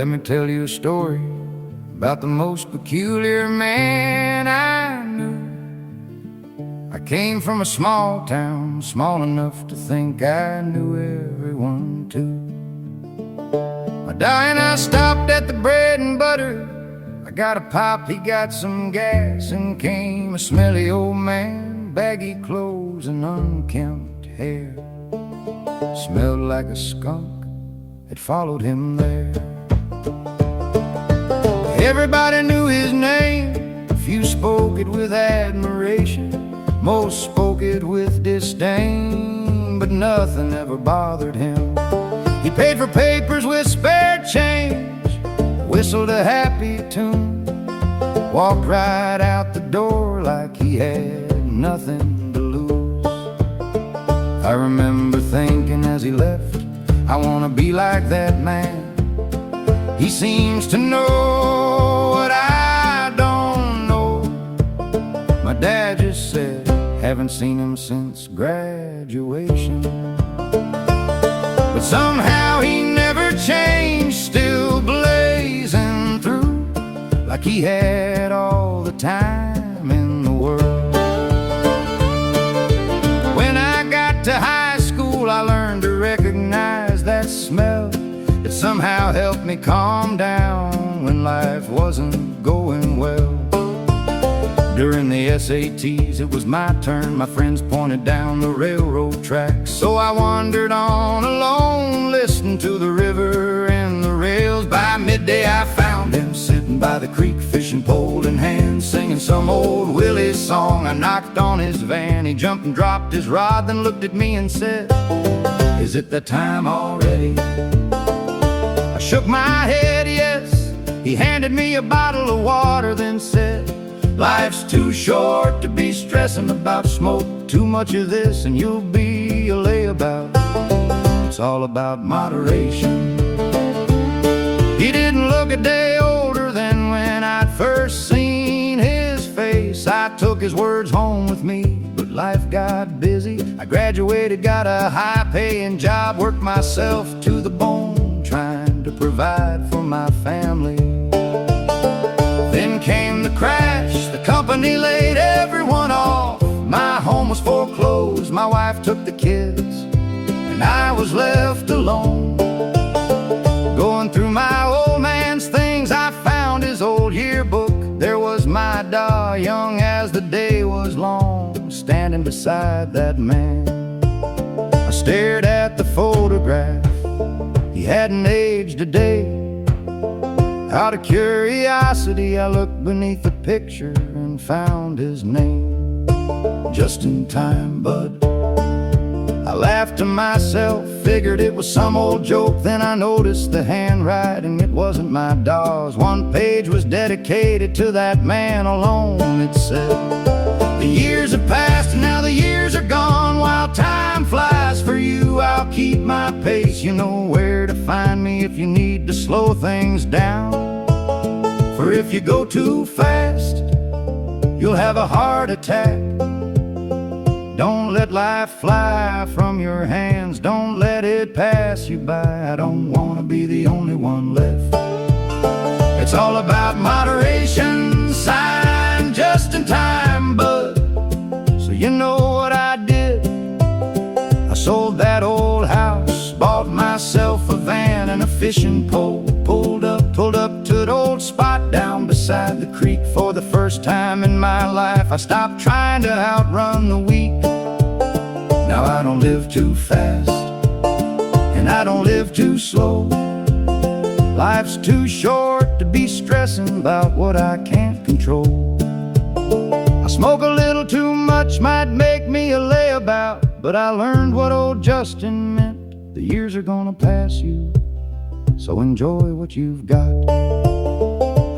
Let me tell you a story about the most peculiar man I knew. I came from a small town, small enough to think I knew everyone too. My Di and I stopped at the bread and butter. I got a pop, he got some gas, and came a smelly old man, baggy clothes and unkempt hair. Smelled like a skunk, it followed him there. Everybody knew his name, a few spoke it with admiration, most spoke it with disdain, but nothing ever bothered him. He paid for papers with spare change, whistled a happy tune, walked right out the door like he had nothing to lose. I remember thinking as he left, I wanna be like that man. He seems to know what I don't know. My dad just said, haven't seen him since graduation. But somehow he never changed, still blazing through, like he had all the time in the world. When I got to high school, I learned to recognize that smell. It somehow helped me calm down when life wasn't going well. During the SATs, it was my turn. My friends pointed down the railroad tracks, so I wandered on alone, listening to the river and the rails. By midday I found him sitting by the creek, fishing pole in hand, singing some old Willie song. I knocked on his van, he jumped and dropped his rod, then looked at me and said, is it that time already? I shook my head yes. He handed me a bottle of water, then said, life's too short to be stressing about smoke. Too much of this and you'll be a layabout. It's all about moderation. He didn't look a day older than when I'd first seen his face. I took his words home with me, but life got busy. I graduated, got a high-paying job, worked myself to the bone, trying to provide for my family. Then came the crash, the company laid everyone off. My home was foreclosed, my wife took the kids, and I was left alone. Going through my old man's things, I found his old yearbook. There was my da, young as the day was long, standing beside that man. I stared at the photograph, he hadn't aged a day. Out of curiosity, I looked beneath the picture and found his name. Just in time, bud. I laughed to myself, figured it was some old joke. Then I noticed the handwriting, it wasn't my daw's. One page was dedicated to that man alone. It said, the years have passed and now the years are gone. While time flies for you, I'll keep my pace. You know where to find me if you need to slow things down. For if you go too fast, you'll have a heart attack. Don't let life fly from your hands, don't let it pass you by. I don't want to be the only one left. It's all about moderation, signed just in time, bud. So you know what I did? I sold that old house, bought myself a van and a fishing pole. Pulled up to an old spot down beside the creek. For the first time in my life, I stopped trying to outrun the week. Now I don't live too fast, and I don't live too slow. Life's too short to be stressing about what I can't control. I smoke a little too much, might make me a layabout, but I learned what old Justin meant. The years are gonna pass you, so enjoy what you've got.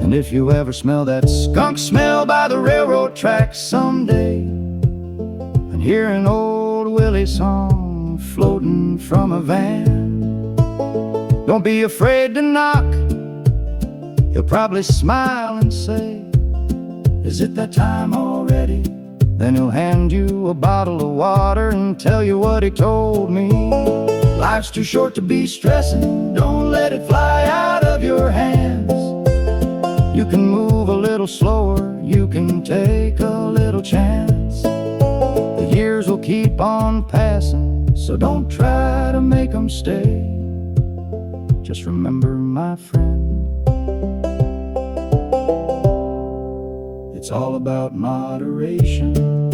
And if you ever smell that skunk smell by the railroad tracks someday, and hear an old Willie song floating from a van, don't be afraid to knock. He'll probably smile and say, is it that time already? Then he'll hand you a bottle of water and tell you what he told me. Life's too short to be stressing, don't let it fly out of of your hands. You can move a little slower, you can take a little chance. The years will keep on passing, so don't try to make them stay. Just remember, my friend, it's all about moderation.